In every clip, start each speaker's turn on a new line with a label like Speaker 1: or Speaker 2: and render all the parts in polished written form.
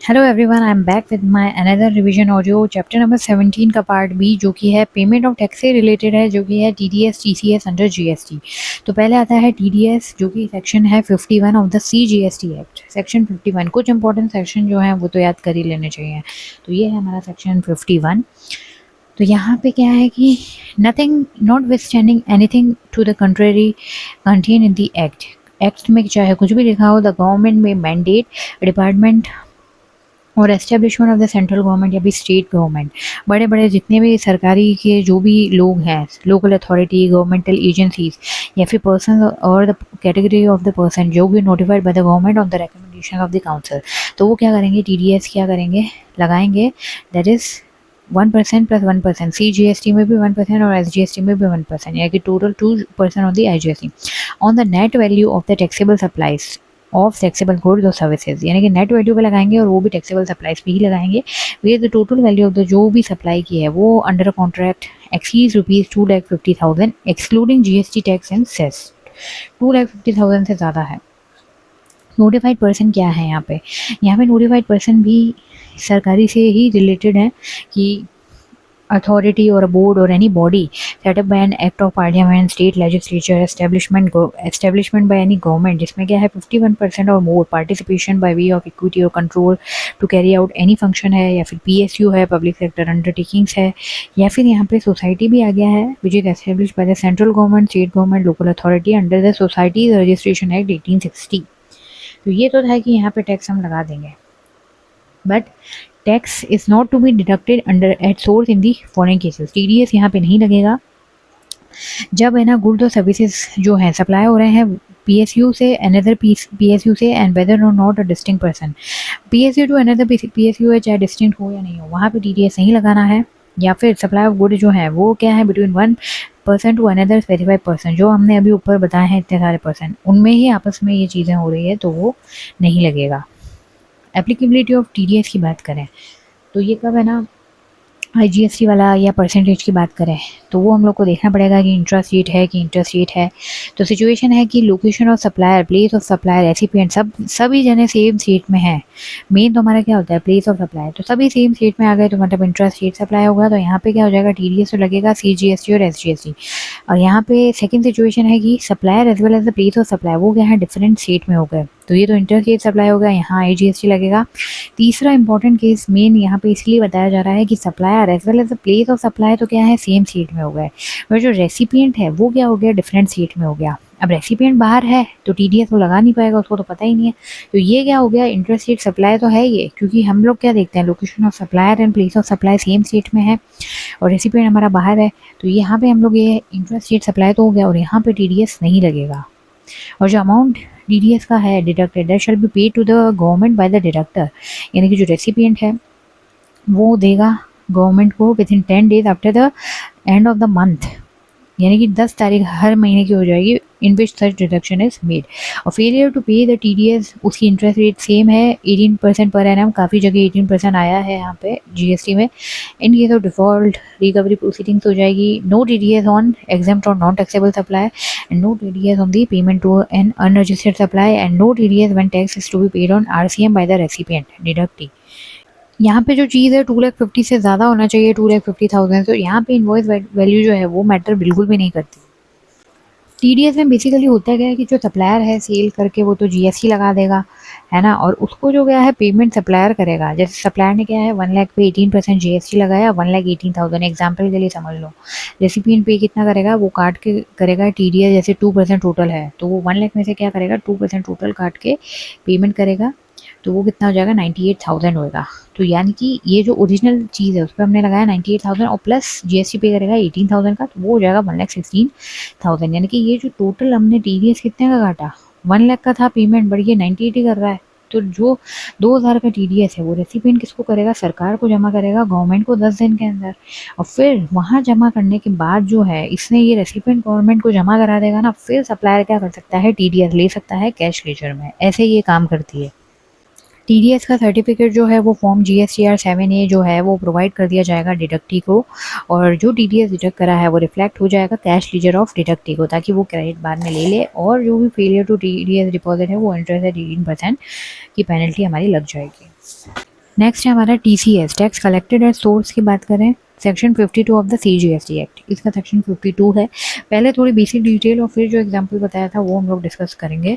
Speaker 1: Hello everyone, I am back with my another revision audio chapter number 17 का part B, जो कि है payment of tax से related है, जो कि है टीडीएस टीसीएस अंडर जीएसटी। तो पहले आता है टीडीएस, जो कि सेक्शन है 51 of the CGST act. Section 51 कुछ इंपॉर्टेंट सेक्शन जो है वो तो याद कर ही लेने चाहिए। तो ये है हमारा सेक्शन 51। तो यहाँ पे क्या है कि nothing notwithstanding anything to the contrary contain in the act में चाहे कुछ भी लिखा हो, द गवर्नमेंट में मैंडेट डिपार्टमेंट और establishment of the central government या भी स्टेट गवर्नमेंट, बड़े बड़े जितने भी सरकारी के जो भी लोग हैं, लोकल अथॉरिटी, गवर्नमेंटल एजेंसीज या फिर पर्सन और the category of the person जो भी notified by the government on the recommendation of the council, तो वो क्या करेंगे, टीडीएस क्या करेंगे, लगाएंगे। That is 1% plus 1%। CGST में भी 1% और SGST में भी 1%, यानी कि total 2% on the IGST on the net value of the taxable supplies of taxable goods और सर्विसेज, यानी कि नेट वैल्यू पे लगाएंगे और वो भी टैक्सेबल सप्लाईज पे ही लगाएंगे। Way the total value of the जो भी सप्लाई की है वो under contract exceeds ₹2,50,000 excluding GST tax and cess. 2,50,000 से ज़्यादा है। नोटिफाइड पर्सन क्या है यहाँ पे नोटिफाइड पर्सन भी सरकारी से ही रिलेटेड है कि अथॉरिटी और बोर्ड और any body set up by an act of parliament, state legislature, establishment by any government, जिसमें क्या है 51% और more participation by way of equity और control to carry out any function है, या फिर PSU है, पब्लिक सेक्टर अंडरटेकिंग्स है, या फिर यहाँ पे सोसाइटी भी आ गया है which is establish by the central government, state government, local authority under the society registration act 1860। तो ये तो था कि यहाँ पे टैक्स हम लगा देंगे, but tax is not to be deducted under at source in the foreign cases. TDS यहाँ पे नहीं लगेगा जब है ना गुड्स और सर्विसेज जो है सप्लाई हो रहे हैं PSU से अनदर PSU से, एंड वेदर और not a distinct person. PSU to another PSU है, चाहे डिस्टिंक्ट हो या नहीं हो, वहाँ पे TDS नहीं लगाना है। या फिर सप्लाई ऑफ गुड जो है वो क्या है between 1% to another specified person, जो हमने अभी ऊपर बताए हैं इतने सारे पर्सन, उनमें ही आपस में ये चीज़ें हो रही है, तो वो नहीं लगेगा। एप्लीकेबिलिटी ऑफ TDS की बात करें तो ये कब है ना, IGST वाला या परसेंटेज की बात करें तो वो हम लोग को देखना पड़ेगा कि इंट्रास्टेट है कि इंटरस्टेट है। तो सिचुएशन है कि location of supplier, place of supplier, recipient सभी जने सेम स्टेट में है। मेन तो हमारा क्या होता है, प्लेस ऑफ सप्लाई, तो सभी सेम स्टेट में आ गए तो मतलब इंट्रास्टेट सप्लाई होगा। तो यहाँ पे क्या हो जाएगा, TDS तो लगेगा, CGST और SGST। और यहाँ पे सेकेंड सिचुएशन है कि supplier as well as the place of supply वो क्या है डिफरेंट स्टेट में हो गए, तो ये तो इंटरस्टेट सप्लाई होगा, यहाँ IGST लगेगा। तीसरा इंपॉर्टेंट केस मेन यहाँ पे इसलिए बताया जा रहा है कि supplier as well as the place of supply तो क्या है सेम स्टेट में हो गए, और जो रेसिपिएंट है वो क्या हो गया डिफरेंट स्टेट में हो गया। अब रेसिपिएंट बाहर है तो TDS वो लगा नहीं पाएगा, उसको तो पता ही नहीं है। तो ये क्या हो गया, इंटरस्टेट सप्लाई तो है ये, क्योंकि हम लोग क्या देखते हैं, location of supplier and place of supply same state में है और रेसिपिएंट हमारा बाहर है, तो यहाँ पे हम लोग ये इंटरस्टेट सप्लाई तो हो गया और यहाँ पे TDS नहीं लगेगा। और जो अमाउंट DDS का है deducted that shall be paid to the government by the deductor, यानी कि जो रेसिपिएंट है वो देगा गवर्नमेंट को within 10 days after the end of the month, यानी कि 10 तारीख हर महीने की हो जाएगी in which such deduction is made. और failure to pay the TDS, उसकी इंटरेस्ट रेट सेम है 18% पर एनम, काफ़ी जगह 18% आया है यहाँ पे GST में। In case of default recovery proceedings हो जाएगी, नो TDS ऑन एग्जाम्प्ट और non taxable supply, and no TDS on the payment to an unregistered supply, and no TDS when tax is to be paid on RCM by the recipient deductee. यहाँ पे जो चीज़ है 2,50,000 से ज़्यादा होना चाहिए, 2,50,000, तो यहाँ पे इनवॉइस वैल्यू जो है वो मैटर बिल्कुल भी नहीं करती। TDS में बेसिकली होता क्या है कि जो सप्लायर है सेल करके वो तो GST लगा देगा, है ना, और उसको जो गया है पेमेंट सप्लायर करेगा। जैसे सप्लायर ने क्या है 1 लाख पे 18% GST लगाया, 1,18,000 एग्जाम्पल के लिए समझ लो। रेसिपिएंट पे कितना करेगा, वो काट के करेगा TDS, जैसे 2% टोटल है तो वो 1 लाख में से क्या करेगा 2% टोटल काट के पेमेंट करेगा, तो वो कितना हो जाएगा 98,000 होएगा। तो यानी कि ये जो ओरिजिनल चीज़ है उस पर हमने लगाया 98,000 और प्लस GST पे करेगा 18,000 का, तो वो हो जाएगा 1,16,000। यानी कि ये जो टोटल हमने TDS कितने का काटा, 1 लाख का था पेमेंट, बट ये 98 कर रहा है। तो जो 2,000 का TDS है वो रेसिपिएंट किसको करेगा, सरकार को जमा करेगा, गवर्नमेंट को 10 दिन के अंदर। और फिर वहाँ जमा करने के बाद जो है इसने ये रेसिपिएंट गवर्नमेंट को जमा करा देगा ना, फिर सप्लायर क्या कर सकता है TDS ले सकता है कैश लेजर में। ऐसे ये काम करती है। TDS का सर्टिफिकेट जो है वो फॉर्म GSTR 7A जो है वो प्रोवाइड कर दिया जाएगा डिडक्टी को, और जो TDS डिडक्ट करा है वो रिफ्लेक्ट हो जाएगा कैश लीजर ऑफ डिडक्टी को, ताकि वो क्रेडिट बाद में ले ले। और जो भी फेलियर टू TDS डिपॉजिट है वो इंटरेस्ट है 18% की पेनल्टी हमारी लग जाएगी। नेक्स्ट है हमारा TCS, tax collected at source की बात करें, section 52 of the CGST act, इसका सेक्शन 52 है। पहले थोड़ी बेसिक डिटेल और फिर जो एग्जांपल बताया था वो हम लोग डिस्कस करेंगे।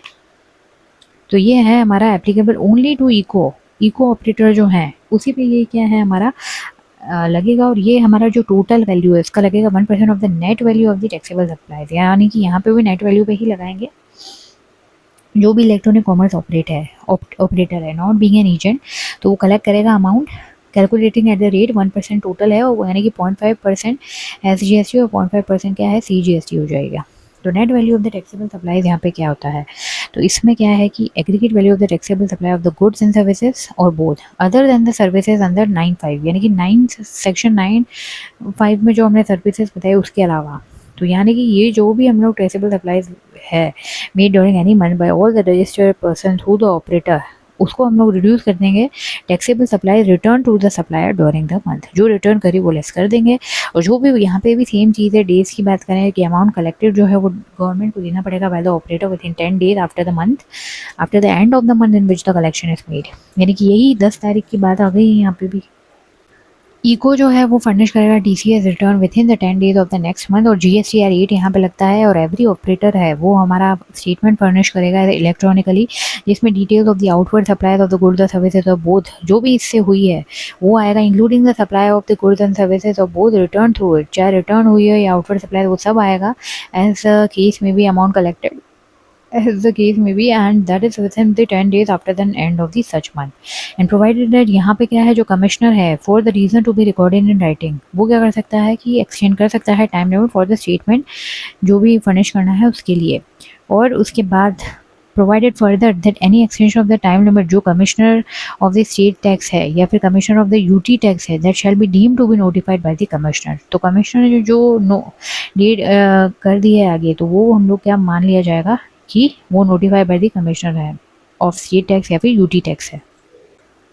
Speaker 1: तो ये है हमारा applicable only to ECO operator जो है उसी पे ये क्या है हमारा लगेगा। और ये हमारा जो टोटल वैल्यू है इसका लगेगा 1% of the net value of the taxable supplies, यानी कि यहाँ पे भी नेट वैल्यू पे ही लगाएंगे। जो भी इलेक्ट्रॉनिक कॉमर्स ऑपरेटर है नॉट बीइंग एन एजेंट, तो वो कलेक्ट करेगा amount calculating at the rate 1% total है, और यानी कि 0.5% SGST और 0.5% क्या है CGST हो जाएगा। तो net value of the taxable supplies यहाँ पे क्या होता है, तो इसमें क्या है कि aggregate value of the taxable supply of the goods and services और both other than the services under 9(5), यानी कि 9 सेक्शन 9(5) में जो हमने सर्विसेज बताए उसके अलावा। तो यानी कि ये जो भी हम लोग ट्रेसेबल सप्लाईज है made during any month by all the registered person through the operator, उसको हम लोग रिड्यूस कर देंगे। Taxable supply return to the supplier during the month, जो रिटर्न करी वो लेस कर देंगे। और जो भी यहाँ पे भी सेम चीज़ है, डेज की बात करें कि अमाउंट कलेक्टेड जो है वो गवर्नमेंट को देना पड़ेगा bye the operator with in 10 days after the month, after the end of the month in which the collection is made, यानी कि यही 10 तारीख की बात आ गई है यहाँ पे भी। इको जो है वो फर्निश करेगा TCS return with in the 10 days of the next month, और GST रेट यहाँ पे लगता है। और एवरी ऑपरेटर है वो हमारा स्टेटमेंट फर्निश करेगा इलेक्ट्रॉनिकली, जिसमें details of the outward supply of the goods और सर्विसेज ऑफ बोथ जो भी इससे हुई है वो आएगा, including the supply of the goods and services of both return through it, चाहे रिटर्न हुई है या आउटवर्ड सप्लाई, वो सब आएगा एज केस में be amount collected as the case may be, and that is within the 10 days after the end of the such month, and provided that यहाँ पे क्या है जो कमिश्नर है for the reason to be recorded in writing, वो क्या कर सकता है कि एक्सटेंड कर सकता है time limit for the statement जो भी फर्निश करना है उसके लिए। और उसके बाद provided further that any extension of the time limit जो commissioner of the state tax है या फिर commissioner of the UT tax है that shall be deem to be notified by the commissioner. तो कमिश्नर ने जो डेट कर दी है आगे, तो वो हम लोग क्या मान लिया जाएगा कि वो नोटिफाई बाय द कमिश्नर है ऑफ स्टेट टैक्स या फिर UT टैक्स है।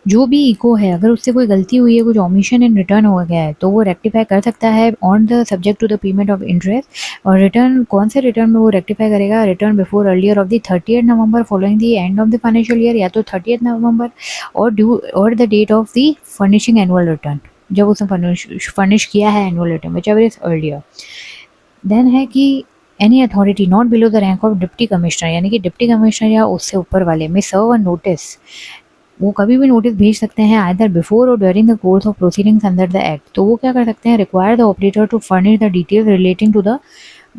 Speaker 1: जो भी इको है अगर उससे कोई गलती हुई है, कुछ ओमिशन इन रिटर्न हो गया है, तो वो रेक्टिफाई कर सकता है on the subject to the payment of interest. और रिटर्न कौन से रिटर्न में वो रेक्टिफाई करेगा, return before earlier of the 30th November following the end of the financial year, या तो 30th नवंबर और the date of the furnishing annual return, जब उसने फर्निश किया है annual return whichever is earlier. Then है कि any authority not below the rank of deputy commissioner, यानी कि डिप्टी कमिश्नर या उससे ऊपर वाले में सर्व अ नोटिस, वो कभी भी नोटिस भेज सकते हैं आइदर बिफोर और during the course of proceedings under the act. तो वो क्या कर सकते हैं, require the operator to furnish the details relating to the,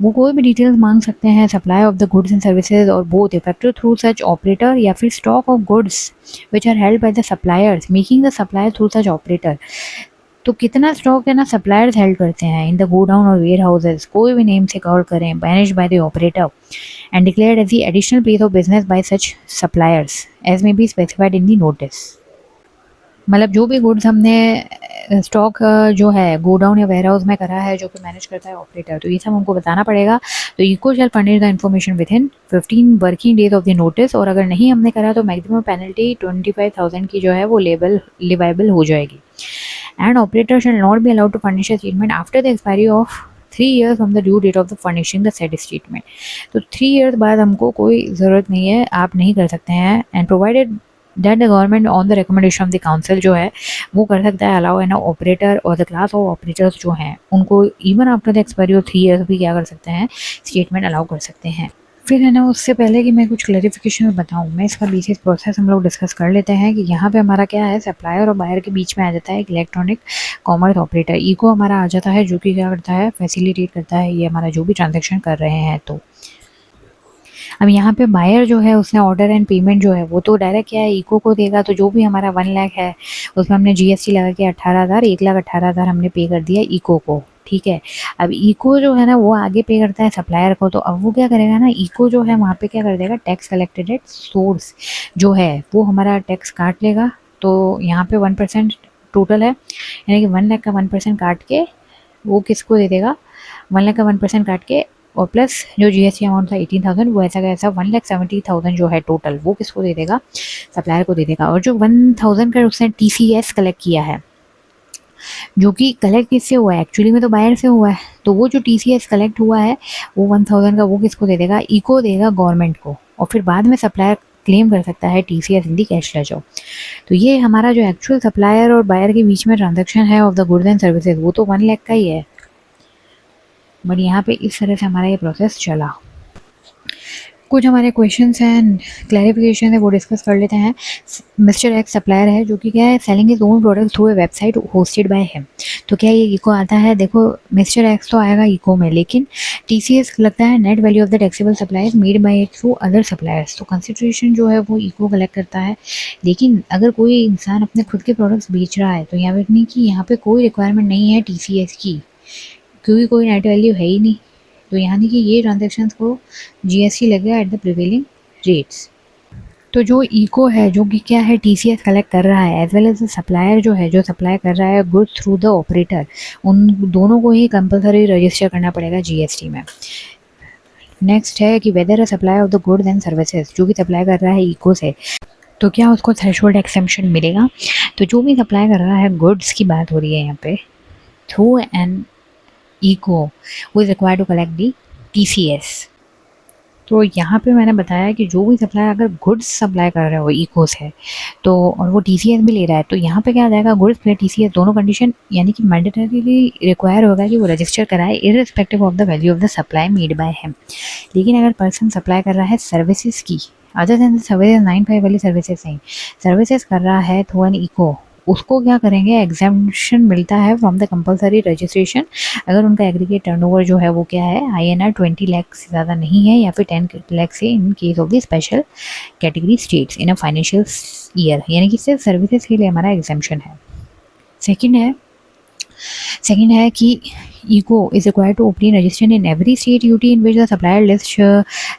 Speaker 1: वो कोई भी डिटेल्स मांग सकते हैं supply of the goods and services और both effective through such operator, या फिर stock of goods which are held by the suppliers making the supply through such operator. तो कितना स्टॉक है ना सप्लायर्स हेल्ड करते हैं इन द गोडाउन और वेयर हाउसेज, कोई भी नेम से कॉल करें, manage by the operator and declared as the additional place of business by such suppliers as may be specified in the notice. मतलब जो भी गुड्स हमने स्टॉक जो है गोडाउन या वेयर हाउस में करा है जो कि मैनेज करता है ऑपरेटर, तो ये सब हमको बताना पड़ेगा। तो ECO shall furnish the information within 15 working days of the notice, और अगर नहीं हमने करा तो मैक्सिमम पेनल्टी 25,000 की जो है वो लिवाइबल हो जाएगी। And operator shall not be allowed to furnish a statement after the expiry of 3 years from the due date of the furnishing the said statement। तो 3 years बाद हमको कोई ज़रूरत नहीं है, आप नहीं कर सकते हैं। And provided that the government on the recommendation of the council जो है वो कर सकता है अलाउ एन ऑपरेटर और द क्लास ऑफ ऑपरेटर्स जो हैं उनको even after the expiry of 3 years भी क्या कर सकते हैं, स्टेटमेंट अलाउ कर सकते हैं। फिर है ना उससे पहले कि मैं कुछ क्लैरिफिकेशन बताऊं, मैं इसका बेसिक प्रोसेस हम लोग डिस्कस कर लेते हैं कि यहाँ पे हमारा क्या है, सप्लायर और बायर के बीच में आ जाता है एक इलेक्ट्रॉनिक कॉमर्स ऑपरेटर इको हमारा आ जाता है, जो कि क्या करता है, फैसिलिटेट करता है ये हमारा जो भी ट्रांजैक्शन कर रहे हैं। तो अब यहाँ पे बायर जो है उसने ऑर्डर एंड पेमेंट जो है वो तो डायरेक्ट क्या है इको को देगा। तो जो भी हमारा 1 लाख है उसमें हमने GST लगा के 18,000 1,18,000 हमने पे कर दिया इको को, ठीक है। अब इको जो है ना वो आगे पे करता है सप्लायर को, तो अब वो क्या करेगा ना, इको जो है वहाँ पे क्या कर देगा, टैक्स कलेक्टेड एट सोर्स जो है वो हमारा टैक्स काट लेगा। तो यहाँ पे 1% टोटल है, यानी कि 1 लाख का 1% काट के वो किसको दे देगा, 1 लाख का 1% काट के और प्लस जो GST अमाउंट था 18,000 वो ऐसा का ऐसा 1,70,000 जो है टोटल वो किसको दे देगा, सप्लायर को दे देगा। और जो 1,000 का उसने TCS कलेक्ट किया है, जो कि कलेक्ट किससे हुआ है, एक्चुअली में तो बायर से हुआ है, तो वो जो TCS कलेक्ट हुआ है वो 1,000 का वो किसको दे देगा, इको देगा गवर्नमेंट को। और फिर बाद में सप्लायर क्लेम कर सकता है TCS इन दी कैश लेजर। तो ये हमारा जो एक्चुअल सप्लायर और बायर के बीच में ट्रांजैक्शन है of the goods and services वो तो 1 लाख का ही है, बट यहाँ पे इस तरह से हमारा ये प्रोसेस चला। कुछ हमारे क्वेश्चंस एंड क्लैरिफिकेशन है वो डिस्कस कर लेते हैं। मिस्टर एक्स सप्लायर है जो कि क्या है selling is own product through a website hosted by him. तो क्या ये इको आता है? देखो मिस्टर एक्स तो आएगा इको में, लेकिन TCS लगता है net value of the taxable suppliers made by it through other suppliers. तो कंसिडरेशन जो है वो इको कलेक्ट करता है। लेकिन अगर कोई इंसान अपने खुद के प्रोडक्ट्स बेच रहा है तो यहाँ पे कि यहाँ पे कोई रिक्वायरमेंट नहीं है TCS की, क्योंकि कोई नेट वैल्यू है ही नहीं। तो यानी कि ये ट्रांजेक्शन्स को GST लगेगा एट द प्रिवेलिंग रेट्स। तो जो इको है जो कि क्या है TCS कलेक्ट कर रहा है, एज वेल एज सप्लायर जो है जो सप्लाई कर रहा है गुड्स थ्रू द ऑपरेटर, उन दोनों को ही कंपलसरी रजिस्टर करना पड़ेगा GST में। नेक्स्ट है कि weather a supply of the goods and services, जो भी सप्लाई कर रहा है इको से, तो क्या उसको थ्रेशोल्ड एक्सेम्पशन मिलेगा? तो जो भी सप्लाई कर रहा है गुड्स की बात हो रही है यहाँ पे, थ्रू एन इको वो is required to collect the TCS। तो यहाँ पे मैंने बताया कि जो भी सप्लाई अगर गुड्स सप्लाई कर रहा है वो इको से, तो और वो TCS भी ले रहा है, तो यहाँ पे क्या आ जाएगा गुड्स प्लस TCS दोनों कंडीशन यानी कि मैंडेटरीली रिक्वायर होगा कि वो रजिस्टर कराए irrespective of the value of the supply made by him. लेकिन अगर पर्सन सप्लाई कर रहा है सर्विसेज की, अदर देन सर्विसेज 9(5) वाली सर्विसेज नहीं, सर्विसेज कर रहा है थ्रू एन इको, उसको क्या करेंगे एग्जाम्पशन मिलता है फ्रॉम द कंपलसरी रजिस्ट्रेशन अगर उनका एग्रीगेट टर्नओवर जो है वो क्या है INR 20 लाख से ज़्यादा नहीं है या फिर 10 लाख से इन case of the special category states in a financial year, यानी कि सिर्फ सर्विसेज के लिए हमारा एग्जाम्पशन है। सेकेंड है कि ECO is required to open registration in every state UT in which the supplier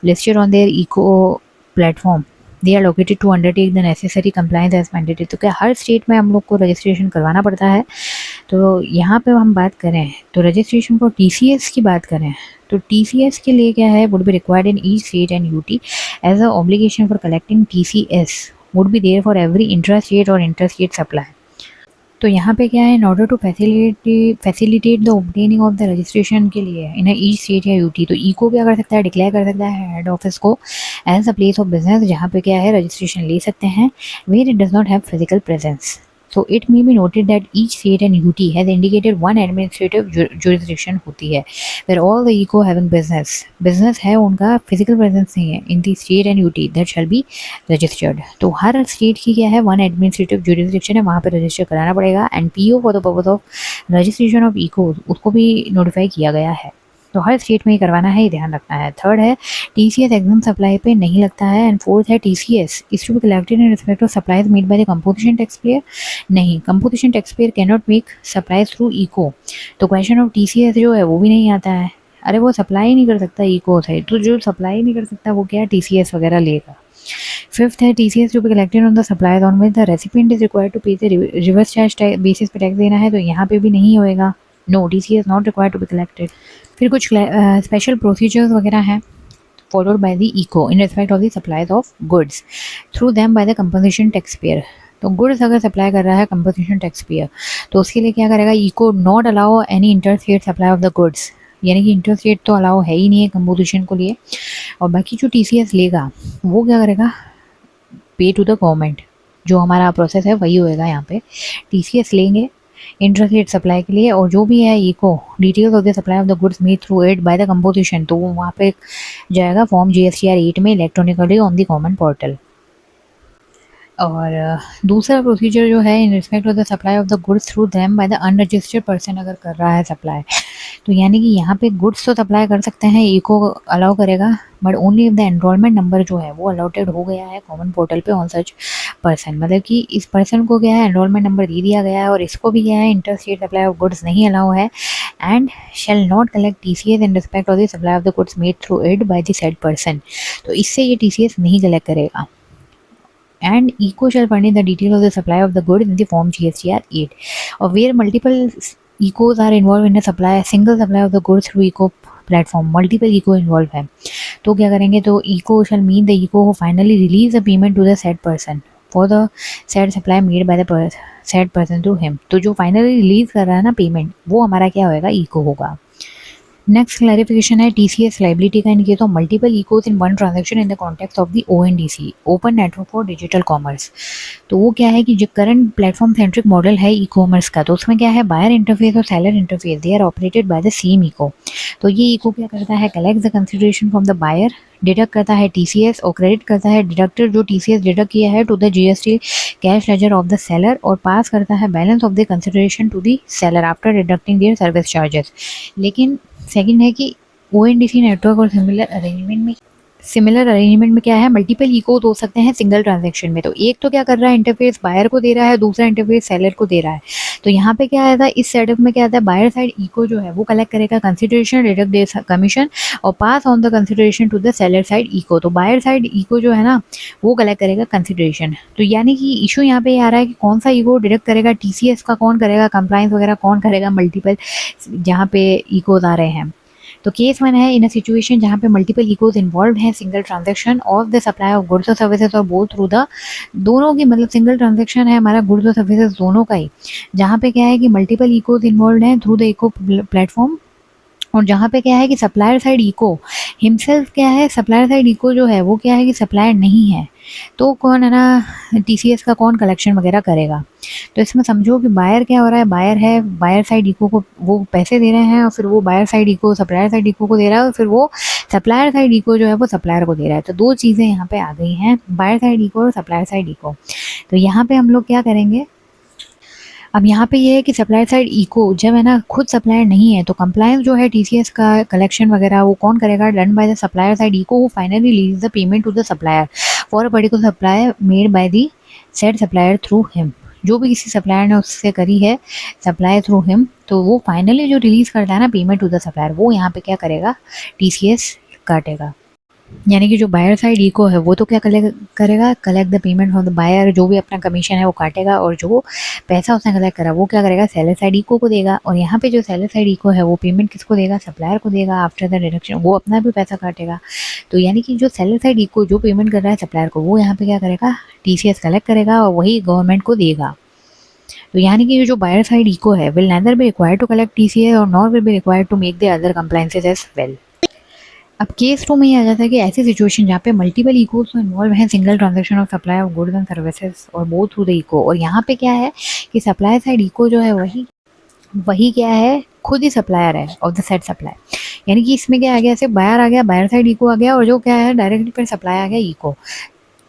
Speaker 1: listed on their ECO platform they are located to undertake the necessary compliance as mandated. तो क्या हर state में हम लोग को registration करवाना पड़ता है? तो यहाँ पे हम बात करें तो रजिस्ट्रेशन को TCS की बात करें तो TCS के लिए क्या है would be required in each state and UT as a obligation for collecting TCS would be there for every intra state और इंटर स्टेट सप्लाई। तो यहाँ पे क्या है in order to facilitate the obtaining of the registration के लिए in each state या UT, तो इको क्या कर सकता है डिक्लेयर कर सकता है हेड ऑफिस को as a place of business जहाँ पे क्या है रजिस्ट्रेशन ले सकते हैं where it does not have physical presence. So it may be noted that each state and UT has indicated one administrative jurisdiction होती है where all the eco having business है उनका physical presence नहीं है in the state and UT that shall be registered। तो हर state की क्या है one administrative jurisdiction है वहाँ पे register कराना पड़ेगा and PO for the purpose of registration of eco उसको भी notify किया गया है। तो हर स्टेट में ही करवाना है, ये ध्यान रखना है। थर्ड है TCS एग्जाम सप्लाई पे नहीं लगता है एंड फोर्थ है TCS is to be collected in respect of supplies made by the composition tax payer. नहीं, composition tax payer can not make supplies through ECO, तो क्वेश्चन ऑफ TCS जो है वो भी नहीं आता है। अरे वो सप्लाई ही नहीं कर सकता इको से, तो जो सप्लाई नहीं कर सकता वो क्या TCS वगैरह लेगा। फिफ्थ है TCS to be collected on the supplies on which the recipient is required to pay the reverse charge basis पे टैक्स देना है, तो यहाँ पे भी नहीं होएगा। No, TCS not required to be collected. फिर कुछ स्पेशल प्रोसीजर्स वगैरह हैं followed by the ECO in respect of the supplies of goods through them by the composition tax payer. तो गुड्स अगर सप्लाई कर रहा है कंपोजिशन टैक्स पेयर तो उसके लिए क्या करेगा ECO not allow any inter state supply of the goods, यानी कि इंटर स्टेट तो अलाउ है ही नहीं है कंपोजिशन को लिए। और बाकी जो TCS लेगा वो क्या करेगा पे टू द गवर्नमेंट, जो हमारा प्रोसेस है वही होएगा। यहाँ पे TCS लेंगे इंटरस्टेट सप्लाई के लिए और जो भी है ECO details of the supply of the goods made through it by the composition, तो वो वहाँ पे जाएगा फॉर्म GSTR 8 में electronically on the common portal. और दूसरा प्रोसीजर जो है in respect of the supply of the goods through them by the unregistered person अगर कर रहा है सप्लाई, तो यानी कि यहाँ पे गुड्स तो सप्लाई कर सकते हैं इको अलाउ करेगा but only if the enrolment number जो है वो अलॉटेड हो गया है कॉमन पोर्टल पे ऑन सच पर्सन, मतलब कि इस पर्सन को क्या है एनरोलमेंट नंबर दे दिया गया है और इसको भी क्या है inter state supply of goods नहीं अलाउ है and shall not collect TCS in respect of the supply of the goods made through it by the said person, तो इससे ये TCS नहीं कलेक्ट करेगा। And eco shall furnish the detail of the supply of the good in the form GSTR 8 or where multiple ecos are involved in a single supply of the goods through eco platform, multiple eco involved है तो क्या करेंगे, तो eco shall mean the eco who finally release the payment to the said person for the said supply made by the said person to him। तो जो finally release कर रहा है ना पेमेंट वो हमारा क्या होएगा इको होगा। नेक्स्ट क्लैरिफिकेशन है टीसीएस लाइबिलिटी का indicate of multiple echoes in one transaction in the context of the ONDC, open network for digital commerce. तो वो क्या है कि जो करंट प्लेटफॉर्म सेंट्रिक मॉडल है ई कॉमर्स का, तो उसमें क्या है बायर इंटरफेस और seller interface they are operated by the same ECO. तो ये इको क्या करता है, collect the consideration from the buyer, deduct करता है टीसीएस और क्रेडिट करता है डिडक्टेड जो टीसीएस डिडक्ट किया है to the GST cash ledger of the seller, और पास करता है balance of the consideration to the seller after deducting their service charges. लेकिन सेकंड है कि ओएनडीसी नेटवर्क और सिमिलर अरेंजमेंट में क्या है, मल्टीपल इकोज हो सकते हैं सिंगल ट्रांजैक्शन में। तो एक तो क्या कर रहा है, इंटरफेस बायर को दे रहा है, दूसरा इंटरफेस सेलर को दे रहा है। तो यहाँ पे क्या आता है, इस सेटअप में क्या आता है, बायर साइड इको जो है वो कलेक्ट करेगा कंसिडरेशन, डिडक्ट दे कमीशन और pass on the consideration to the seller side ECO. तो बायर साइड इको जो है ना वो कलेक्ट करेगा कंसिडरेशन। तो यानी कि इशू यहाँ पे आ रहा है कि कौन सा इको डिडक्ट करेगा, टीसीएस का कौन करेगा, कंप्लायंस वगैरह कौन करेगा, मल्टीपल जहाँ पे इकोज आ रहे हैं। तो केस 1 है इन अ सिचुएशन जहाँ पे मल्टीपल इकोज इन्वॉल्व हैं, single transaction of the supply of goods और सर्विसेज और बोथ थ्रू द, दोनों की मतलब सिंगल ट्रांजैक्शन है हमारा गुड्स और सर्विसेज दोनों का ही, जहाँ पे क्या है कि मल्टीपल इकोज इन्वॉल्व हैं थ्रू द इको प्लेटफॉर्म। और जहाँ पे क्या है कि सप्लायर साइड इको हिमसेल्फ क्या है, सप्लायर साइड इको जो है वो क्या है कि सप्लायर नहीं है, तो कौन है ना टीसीएस का कौन कलेक्शन वगैरह करेगा। तो इसमें समझो कि बायर क्या हो रहा है, बायर है, बायर साइड इको को वो पैसे दे रहे हैं और फिर वो buyer side ECO supplier side ECO को दे रहा है और फिर वो सप्लायर साइड इको जो है वो सप्लायर को दे रहा है। तो दो चीज़ें यहाँ पे आ गई हैं, बायर साइड इको और सप्लायर साइड इको। तो यहाँ पे हम लोग क्या करेंगे, अब यहाँ पे ये है कि सप्लायर साइड इको जब है ना खुद सप्लायर नहीं है, तो कंप्लायंस जो है टीसीएस का कलेक्शन वगैरह वो कौन करेगा, done by the supplier side ECO, वो finally release the payment to the supplier for a particular supply made by the said supplier through him. जो भी किसी सप्लायर ने उससे करी है सप्लाई थ्रू हिम, तो वो फाइनली जो रिलीज करता है ना पेमेंट टू द सप्लायर, वो यहाँ पे क्या करेगा, टीसीएस काटेगा। यानी कि जो बायर साइड इको है वो तो क्या करेगा, collect the payment from the buyer, जो भी अपना कमीशन है वो काटेगा, और जो पैसा उसने कलेक्ट करा वो क्या करेगा, सेलर साइड इको को देगा। और यहाँ पे जो सेलर साइड इको है वो पेमेंट किसको देगा, सप्लायर को देगा आफ्टर द डिडक्शन, वो अपना भी पैसा काटेगा। तो यानी कि जो सेलर साइड इको जो पेमेंट कर रहा है सप्लायर को, वो यहाँ पे क्या करेगा, टीसीएस कलेक्ट करेगा और वही गवर्नमेंट को देगा। तो यानी कि जो बायर साइड इको है will neither be required to collect TCS और nor will be required to make the other compliances as well. अब केस 2 में ये आ जाता है कि ऐसी सिचुएशन जहाँ पे मल्टीपल इकोस इन्वॉल्व हैं, single transaction of supply of goods and services और बोथ थ्रू द इको, और यहाँ पे क्या है कि सप्लाई साइड इको जो है वही क्या है, खुद ही सप्लायर है ऑफ द सेट सप्लाई। यानी कि इसमें क्या आ गया, सिर्फ बायर आ गया, बायर साइड इको आ गया, और जो क्या है डायरेक्टली फिर सप्लाई आ गया इको।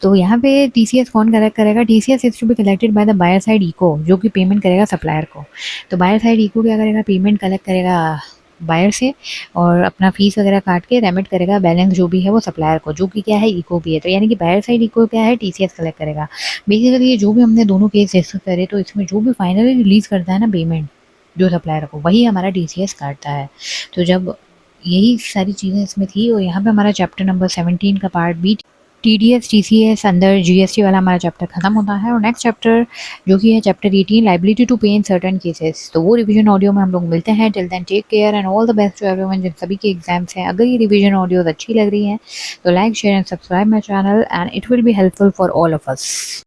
Speaker 1: तो यहाँ पे टीसीएस कौन कलेक्ट करेगा, TCS is to be collected by the buyer side ECO, जो कि पेमेंट करेगा सप्लायर को। तो बायर साइड इको क्या करेगा, पेमेंट कलेक्ट करेगा बायर से और अपना फीस वगैरह काट के रेमिट करेगा बैलेंस जो भी है वो सप्लायर को, जो कि क्या है इको भी है। तो यानी कि बायर साइड इको क्या है, टीसीएस कलेक्ट करेगा। बेसिकली ये जो भी हमने दोनों केस डिस्कस करे, तो इसमें जो भी फाइनली रिलीज करता है ना पेमेंट जो सप्लायर को, वही हमारा टीसीएस काटता है। तो जब यही सारी चीज़ें इसमें थी, और यहाँ पे हमारा चैप्टर नंबर 17 का पार्ट बी टीडीएस टीसीएस अंदर जीएसटी वाला हमारा चैप्टर खत्म होता है। और नेक्स्ट चैप्टर जो कि है चैप्टर 18 लाइबिलिटी टू पे इन सर्टेन केसेस, तो वो रिवीजन ऑडियो में हम लोग मिलते हैं। Till then take care and all the best to everyone जिन सभी के एग्जाम्स हैं। अगर ये रिवीजन ऑडियोज अच्छी लग रही हैं तो like share and subscribe my channel and it will be helpful for all of us.